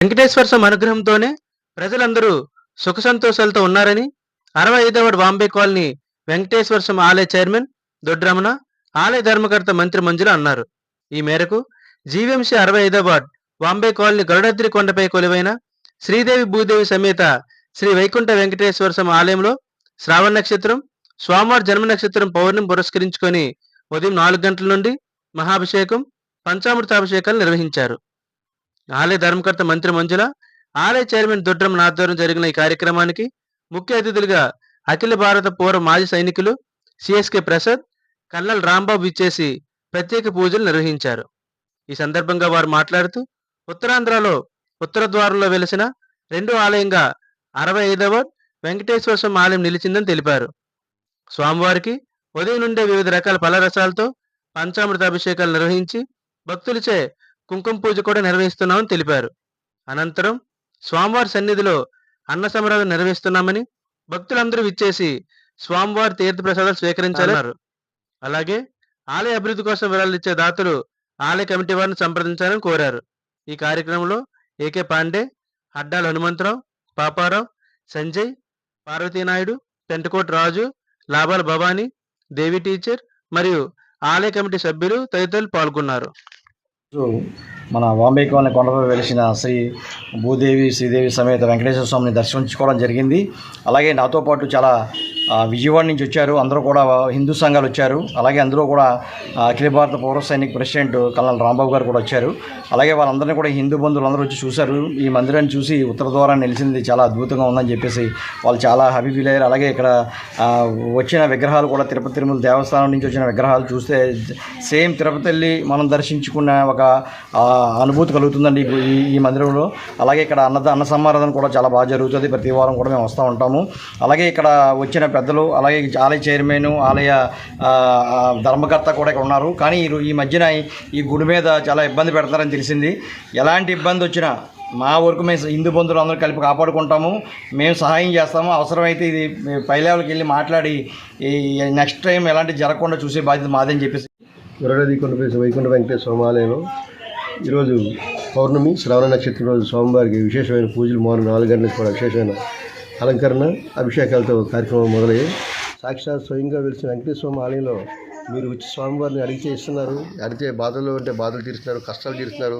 వెంకటేశ్వర స్వామి అనుగ్రహంతోనే ప్రజలందరూ సుఖ సంతోషాలతో ఉన్నారని 65వ వార్డు బాంబే కాలనీ వెంకటేశ్వర స్వామి ఆలయ చైర్మన్ దొడ్రమణ, ఆలయ ధర్మకర్త మంత్రి మంజుల అన్నారు. ఈ మేరకు జీవీఎంసీ 65వ వార్డు బాంబే కాలనీ గరుడాద్రి కొండపై కొలువైన శ్రీదేవి భూదేవి సమేత శ్రీ వైకుంఠ వెంకటేశ్వర స్వామి ఆలయంలో శ్రావణ నక్షత్రం, స్వామివారి జన్మ నక్షత్రం పౌర్ణమి పురస్కరించుకొని ఉదయం 4 గంటల నుండి మహాభిషేకం, పంచామృతాభిషేకాలు నిర్వహించారు. ఆలయ ధర్మకర్త మంత్రి మంజుల, ఆలయ చైర్మన్ దొడ్రమణ ఆధ్వర్యం జరిగిన ఈ కార్యక్రమానికి ముఖ్య అతిథులుగా అఖిల భారత పూర్వ మాజీ సైనికులు సిఎస్కే ప్రసాద్, కల్నల్ రాంబాబు ఇచ్చేసి ప్రత్యేక పూజలు నిర్వహించారు. ఈ సందర్భంగా వారు మాట్లాడుతూ ఉత్తరాంధ్రలో ఉత్తర ద్వారంలో వెలిసిన రెండో ఆలయంగా 65వ వెంకటేశ్వర స్వామి ఆలయం నిలిచిందని తెలిపారు. స్వామివారికి ఉదయం నుండే వివిధ రకాల ఫలరసాలతో పంచామృత అభిషేకాలు నిర్వహించి భక్తులచే కుంకుమ పూజ కూడా నిర్వహిస్తున్నామని తెలిపారు. అనంతరం స్వామివారి సన్నిధిలో అన్న సమరాధన నిర్వహిస్తున్నామని, భక్తులందరూ విచ్చేసి స్వామివారి తీర్థప్రసాదాలు స్వీకరించాలన్నారు. అలాగే ఆలయ అభివృద్ధి కోసం విరాళిచ్చే దాతలు ఆలయ కమిటీ వారిని సంప్రదించాలని కోరారు. ఈ కార్యక్రమంలో ఏకే పాండే, అడ్డాల హనుమంతరావు, పాపారావు, సంజయ్, పార్వతీనాయుడు, పెంటకోటి రాజు, లాభాల భవానీ, దేవి టీచర్ మరియు ఆలయ కమిటీ సభ్యులు తదితరులు పాల్గొన్నారు. మన బాంబే కాలనీ కొండపై వెలిసిన శ్రీ భూదేవి శ్రీదేవి సమేత వెంకటేశ్వర స్వామిని దర్శించుకోవడం జరిగింది. అలాగే నాతో పాటు చాలా విజయవాడ నుంచి వచ్చారు. అందరూ కూడా హిందూ సంఘాలు వచ్చారు. అలాగే అందులో కూడా అఖిల భారత పౌర సైనిక ప్రెసిడెంట్ కల్నల్ రాంబాబు గారు కూడా వచ్చారు. అలాగే వాళ్ళందరినీ కూడా హిందూ బంధువులు అందరూ వచ్చి చూశారు. ఈ మందిరాన్ని చూసి ఉత్తర ద్వారాన్ని నిలిచింది చాలా అద్భుతంగా ఉందని చెప్పేసి వాళ్ళు చాలా హ్యాపీ ఫీల్ అయ్యారు. అలాగే ఇక్కడ వచ్చిన విగ్రహాలు కూడా తిరుపతి తిరుమల దేవస్థానం నుంచి వచ్చిన విగ్రహాలు చూస్తే సేమ్ తిరుపతి వెళ్ళి మనం దర్శించుకున్న ఒక అనుభూతి కలుగుతుందండి ఈ మందిరంలో. అలాగే ఇక్కడ అన్న సమారాధన కూడా చాలా బాగా జరుగుతుంది. ప్రతి వారం కూడా మేము వస్తూ ఉంటాము. అలాగే ఇక్కడ వచ్చిన పెద్దలు, అలాగే ఆలయ చైర్మన్, ఆలయ ధర్మకర్త కూడా ఇక్కడ ఉన్నారు. కానీ ఈ మధ్యన ఈ గుడి మీద చాలా ఇబ్బంది పెడతారని తెలిసింది. ఎలాంటి ఇబ్బంది వచ్చినా మా వరకు మేము హిందూ బంధువులు అందరూ కలిపి కాపాడుకుంటాము. మేము సహాయం చేస్తాము. అవసరమైతే ఇది పై లెవెల్కి వెళ్ళి మాట్లాడి ఈ నెక్స్ట్ టైం ఎలాంటి జరగకుండా చూసే బాధ్యత మాదని చెప్పేసి గరుడాద్రి కొండపై వైకుంఠ వెంకటేశ్వర స్వామి ఆలయంలో ఈరోజు పౌర్ణమి శ్రావణ నక్షత్రం రోజు స్వామివారికి విశేషమైన పూజలు మార్నింగ్ 4 గంటలకు కూడా విశేషమైన అలంకరణ, అభిషేకాలతో కార్యక్రమం మొదలయ్యాయి. సాక్షాత్ స్వయంగా వెలిసిన వెంకటేశ్వర స్వామి ఆలయంలో మీరు వచ్చి స్వామివారిని అడిగితే ఇస్తున్నారు, అడిగితే బాధలు అంటే బాధలు తీరుస్తున్నారు, కష్టాలు తీరుస్తున్నారు,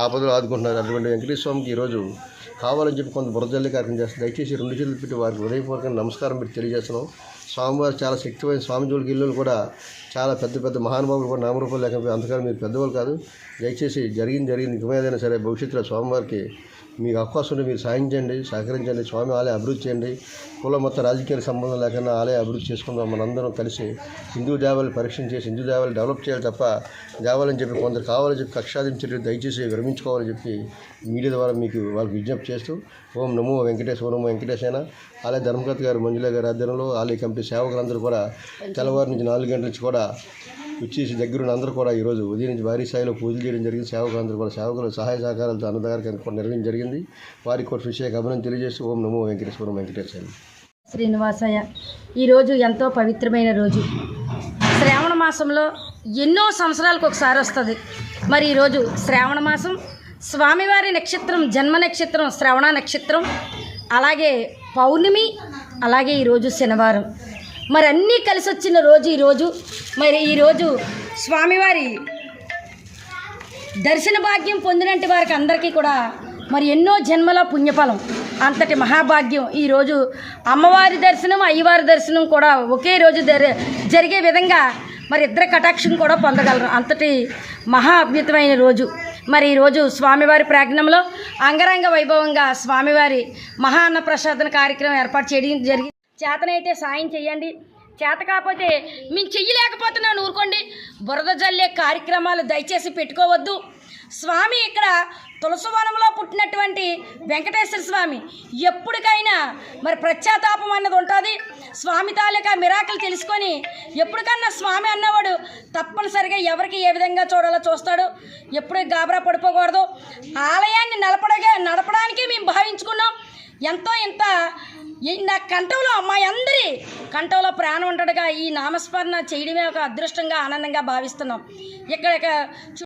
ఆపదలు ఆదుకుంటున్నారు. అటువంటి వెంకటేశ్వర స్వామికి ఈరోజు కావాలని చెప్పి కొంత బురదల్లి కార్యక్రమం చేస్తారు. దయచేసి 2 చేతులు పెట్టి వారికి హృదయపూర్వకంగా నమస్కారం పెట్టి తెలియజేస్తున్నాం. స్వామివారు చాలా శక్తిమైన స్వామి జోలికి ఇల్లు కూడా చాలా పెద్ద పెద్ద మహానుభావులు కూడా నామరూపాలు లేకపోతే అంతకాలం మీరు పెద్దవాళ్ళు కాదు. దయచేసి జరిగింది నిజమేదైనా సరే భవిష్యత్తులో స్వామివారికి మీకు అవకాశం ఉంటే మీరు సాయం చేయండి, సహకరించండి. స్వామి ఆలయ అభివృద్ధి చేయండి. కుల మొత్తం రాజకీయాలకు సంబంధం లేకుండా ఆలయ అభివృద్ధి చేసుకుందాం. మనందరం కలిసి హిందూ దేవాలయాలు పరీక్షణ చేసి హిందూ దేవాలయాలు డెవలప్ చేయాలి తప్ప దేవాలని చెప్పి కొందరు కావాలని చెప్పి కక్షాదించే దయచేసి విరమించుకోవాలని చెప్పి మీడియా ద్వారా మీకు వాళ్ళకి విజ్ఞప్తి చేస్తూ ఓం నమో వెంకటేశ్, ఓం నమో వెంకటేశైన ఆలయ ధర్మకర్త గారు మంజుల గారి ఆధ్వర్యంలో ఆలయ కమిటీ సేవకులందరూ కూడా తెల్లవారు నుంచి 4 గంటల నుంచి కూడా వచ్చేసి దగ్గరున్న అందరూ కూడా ఈరోజు ఉదయం నుంచి భారీ స్థాయిలో పూజలు చేయడం జరిగింది. సేవకులందరూ కూడా సేవకులు సహాయ సహకారాలతో అన్నదానం కూడా నిర్వహించడం జరిగింది. వారికి కూడా విషయ అభినందన తెలియజేస్తూ ఓం నమో వెంకటేశ్వరం వెంకటేశ్వర శ్రీనివాసయ్య. ఈరోజు ఎంతో పవిత్రమైన రోజు. శ్రావణ మాసంలో ఎన్నో సంవత్సరాలకు ఒకసారి వస్తుంది. మరి ఈరోజు శ్రావణ మాసం, స్వామివారి నక్షత్రం జన్మ నక్షత్రం శ్రవణ నక్షత్రం, అలాగే పౌర్ణమి, అలాగే ఈరోజు శనివారం. మరి అన్నీ కలిసి వచ్చిన రోజు ఈరోజు. మరి ఈరోజు స్వామివారి దర్శన భాగ్యం పొందినట్టు వారికి అందరికీ కూడా మరి ఎన్నో జన్మల పుణ్యఫలం, అంతటి మహాభాగ్యం. ఈరోజు అమ్మవారి దర్శనం, అయ్యవారి దర్శనం కూడా ఒకే రోజు జరిగే విధంగా మరి ఇద్దరు కటాక్షం కూడా పొందగలరు. అంతటి మహా అద్భుతమైన రోజు. మరి ఈరోజు స్వామివారి ప్రాజ్ఞంలో అంగరంగ వైభవంగా స్వామివారి మహా అన్న ప్రసాదన కార్యక్రమం ఏర్పాటు చేయడం జరిగింది. చేతనైతే సాయం చేయండి, చేత కాకపోతే మేము చెయ్యలేకపోతున్నాను ఊరుకోండి. బురద జల్లే కార్యక్రమాలు దయచేసి పెట్టుకోవద్దు. స్వామి ఇక్కడ తులసివనంలో పుట్టినటువంటి వెంకటేశ్వర స్వామి ఎప్పటికైనా మరి ప్రత్యాతాపం అన్నది ఉంటుంది. స్వామి తాలూకా మిరాకిల్ తెలుసుకొని ఎప్పటికన్నా స్వామి అన్నవాడు తప్పనిసరిగా ఎవరికి ఏ విధంగా చూడాలో చూస్తాడు. ఎప్పుడు గాబరా పడిపోకూడదు. ఆలయాన్ని నడపడానికి మేము భావించుకున్నాం. ఎంతో ఇంత నా కంఠంలో మా అందరి కంఠంలో ప్రాణం ఉండడుగా ఈ నామస్మరణ చేయడమే ఒక అదృష్టంగా ఆనందంగా భావిస్తున్నాం. ఇక్కడ